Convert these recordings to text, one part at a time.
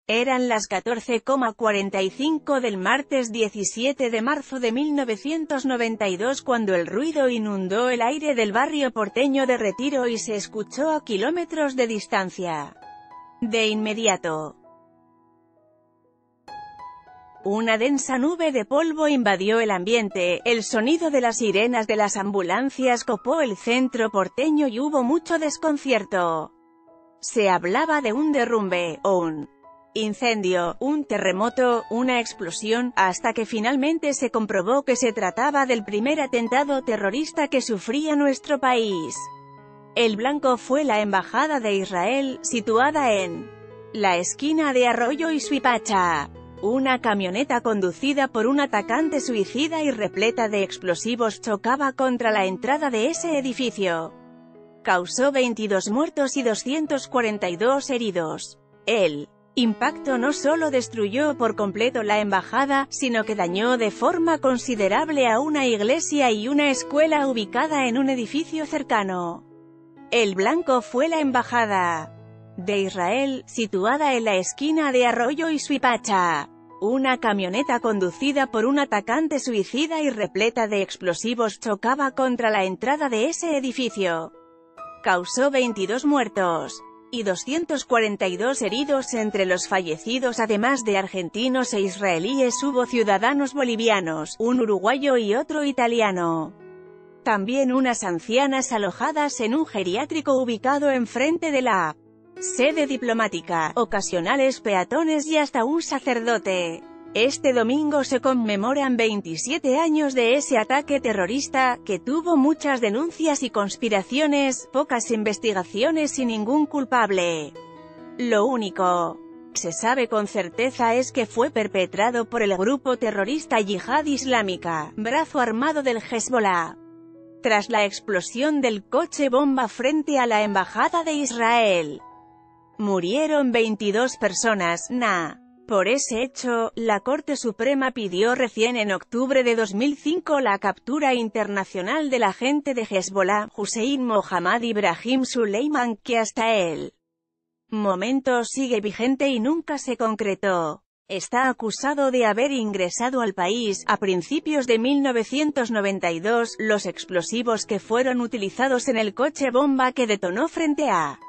Eran las 14:45 del martes 17 de marzo de 1992 cuando el ruido inundó el aire del barrio porteño de Retiro y se escuchó a kilómetros de distancia. De inmediato, una densa nube de polvo invadió el ambiente, el sonido de las sirenas de las ambulancias copó el centro porteño y hubo mucho desconcierto. Se hablaba de un derrumbe, o un incendio, un terremoto, una explosión, hasta que finalmente se comprobó que se trataba del primer atentado terrorista que sufría nuestro país. El blanco fue la embajada de Israel, situada en la esquina de Arroyo y Suipacha. Una camioneta conducida por un atacante suicida y repleta de explosivos chocaba contra la entrada de ese edificio. Causó 22 muertos y 242 heridos. El impacto no solo destruyó por completo la embajada, sino que dañó de forma considerable a una iglesia y una escuela ubicada en un edificio cercano. El blanco fue la embajada de Israel, situada en la esquina de Arroyo y Suipacha. Una camioneta conducida por un atacante suicida y repleta de explosivos chocaba contra la entrada de ese edificio. Causó 22 muertos y 242 heridos. Entre los fallecidos, además de argentinos e israelíes, hubo ciudadanos bolivianos, un uruguayo y otro italiano. También unas ancianas alojadas en un geriátrico ubicado enfrente de la sede diplomática, ocasionales peatones y hasta un sacerdote. Este domingo se conmemoran 27 años de ese ataque terrorista, que tuvo muchas denuncias y conspiraciones, pocas investigaciones y ningún culpable. Lo único que se sabe con certeza es que fue perpetrado por el grupo terrorista Yihad Islámica, brazo armado del Hezbollah. Tras la explosión del coche bomba frente a la embajada de Israel, murieron 22 personas. Por ese hecho, la Corte Suprema pidió recién en octubre de 2005 la captura internacional del agente de Hezbollah, Hussein Mohammad Ibrahim Suleiman, que hasta el momento sigue vigente y nunca se concretó. Está acusado de haber ingresado al país, a principios de 1992, los explosivos que fueron utilizados en el coche bomba que detonó frente a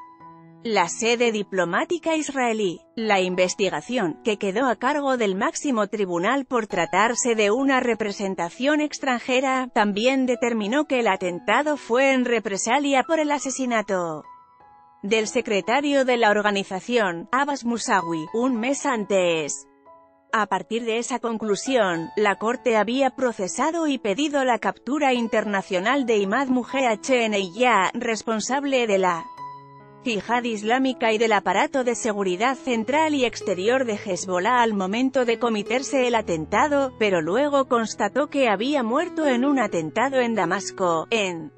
la sede diplomática israelí. La investigación, que quedó a cargo del máximo tribunal por tratarse de una representación extranjera, también determinó que el atentado fue en represalia por el asesinato del secretario de la organización, Abbas Musawi, un mes antes. A partir de esa conclusión, la Corte había procesado y pedido la captura internacional de Imad Mujahideen, responsable de la Yihad Islámica y del aparato de seguridad central y exterior de Hezbollah al momento de cometerse el atentado, pero luego constató que había muerto en un atentado en Damasco, en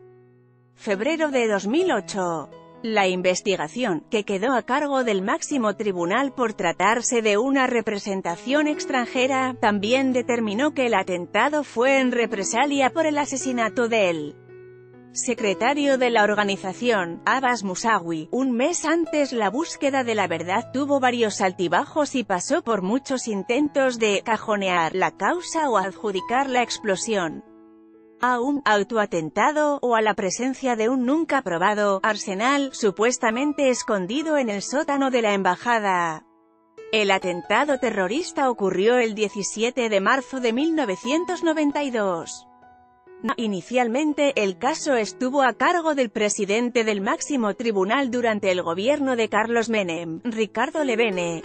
febrero de 2008. La investigación, que quedó a cargo del máximo tribunal por tratarse de una representación extranjera, también determinó que el atentado fue en represalia por el asesinato del secretario de la organización, Abbas Musawi. Un mes antes, la búsqueda de la verdad tuvo varios altibajos y pasó por muchos intentos de cajonear la causa o adjudicar la explosión a un autoatentado, o a la presencia de un nunca probado arsenal, supuestamente escondido en el sótano de la embajada. El atentado terrorista ocurrió el 17 de marzo de 1992. Inicialmente, el caso estuvo a cargo del presidente del máximo tribunal durante el gobierno de Carlos Menem, Ricardo Levene,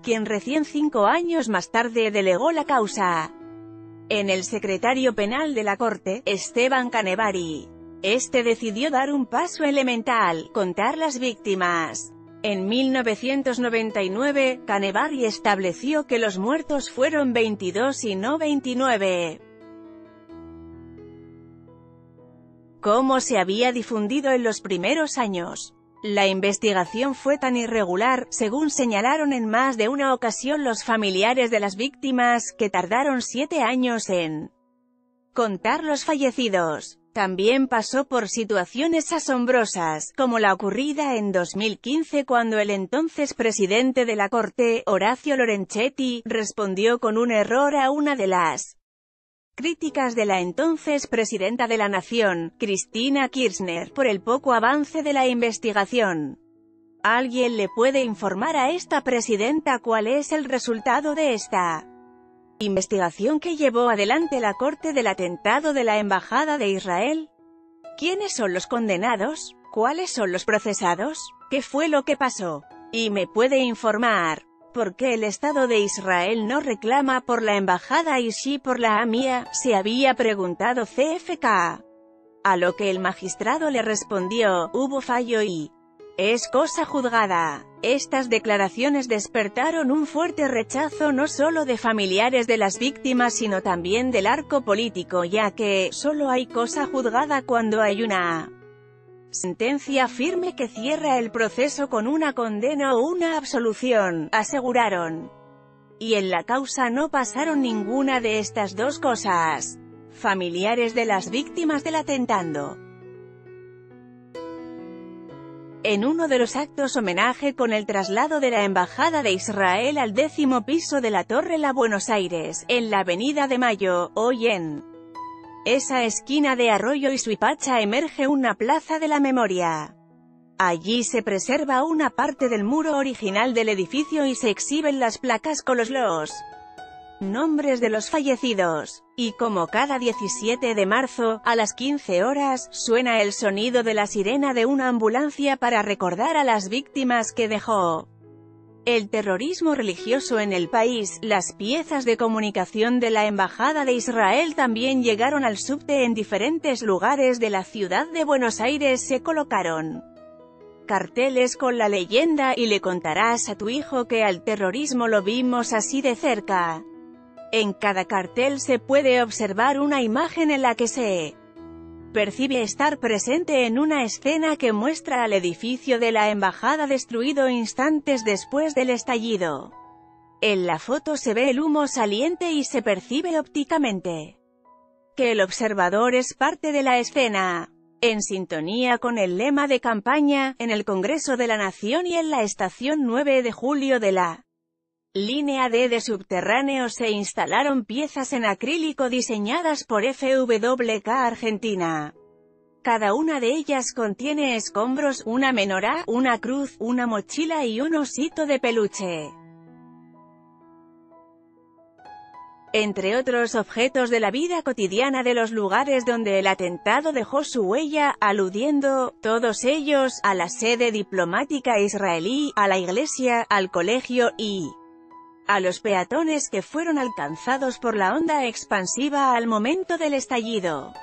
quien recién 5 años más tarde delegó la causa en el secretario penal de la Corte, Esteban Canevari. Este decidió dar un paso elemental: contar las víctimas. En 1999, Canevari estableció que los muertos fueron 22 y no 29. Como se había difundido en los primeros años, la investigación fue tan irregular, según señalaron en más de una ocasión los familiares de las víctimas, que tardaron 7 años en contar los fallecidos. También pasó por situaciones asombrosas, como la ocurrida en 2015 cuando el entonces presidente de la Corte, Horacio Lorenzetti, respondió con un error a una de las críticas de la entonces presidenta de la Nación, Cristina Kirchner, por el poco avance de la investigación. ¿Alguien le puede informar a esta presidenta cuál es el resultado de esta investigación que llevó adelante la Corte del atentado de la Embajada de Israel? ¿Quiénes son los condenados? ¿Cuáles son los procesados? ¿Qué fue lo que pasó? ¿Y me puede informar por qué el Estado de Israel no reclama por la embajada y sí por la AMIA? Se había preguntado CFK. A lo que el magistrado le respondió: hubo fallo y es cosa juzgada. Estas declaraciones despertaron un fuerte rechazo no solo de familiares de las víctimas sino también del arco político, ya que solo hay cosa juzgada cuando hay una sentencia firme que cierra el proceso con una condena o una absolución, aseguraron. Y en la causa no pasaron ninguna de estas dos cosas. Familiares de las víctimas del atentado. En uno de los actos homenaje con el traslado de la Embajada de Israel al 10º piso de la Torre La Buenos Aires, en la Avenida de Mayo, hoy en esa esquina de Arroyo y Suipacha emerge una plaza de la memoria. Allí se preserva una parte del muro original del edificio y se exhiben las placas con los nombres de los fallecidos. Y como cada 17 de marzo, a las 15 horas, suena el sonido de la sirena de una ambulancia para recordar a las víctimas que dejó el terrorismo religioso en el país. Las piezas de comunicación de la Embajada de Israel también llegaron al subte. En diferentes lugares de la ciudad de Buenos Aires se colocaron carteles con la leyenda: y le contarás a tu hijo que al terrorismo lo vimos así de cerca. En cada cartel se puede observar una imagen en la que se percibe estar presente en una escena que muestra al edificio de la embajada destruido instantes después del estallido. En la foto se ve el humo saliente y se percibe ópticamente que el observador es parte de la escena, en sintonía con el lema de campaña, en el Congreso de la Nación y en la estación 9 de julio de la Línea D de subterráneos se instalaron piezas en acrílico diseñadas por FWK Argentina. Cada una de ellas contiene escombros, una menorá, una cruz, una mochila y un osito de peluche. Entre otros objetos de la vida cotidiana de los lugares donde el atentado dejó su huella, aludiendo, todos ellos, a la sede diplomática israelí, a la iglesia, al colegio y a los peatones que fueron alcanzados por la onda expansiva al momento del estallido.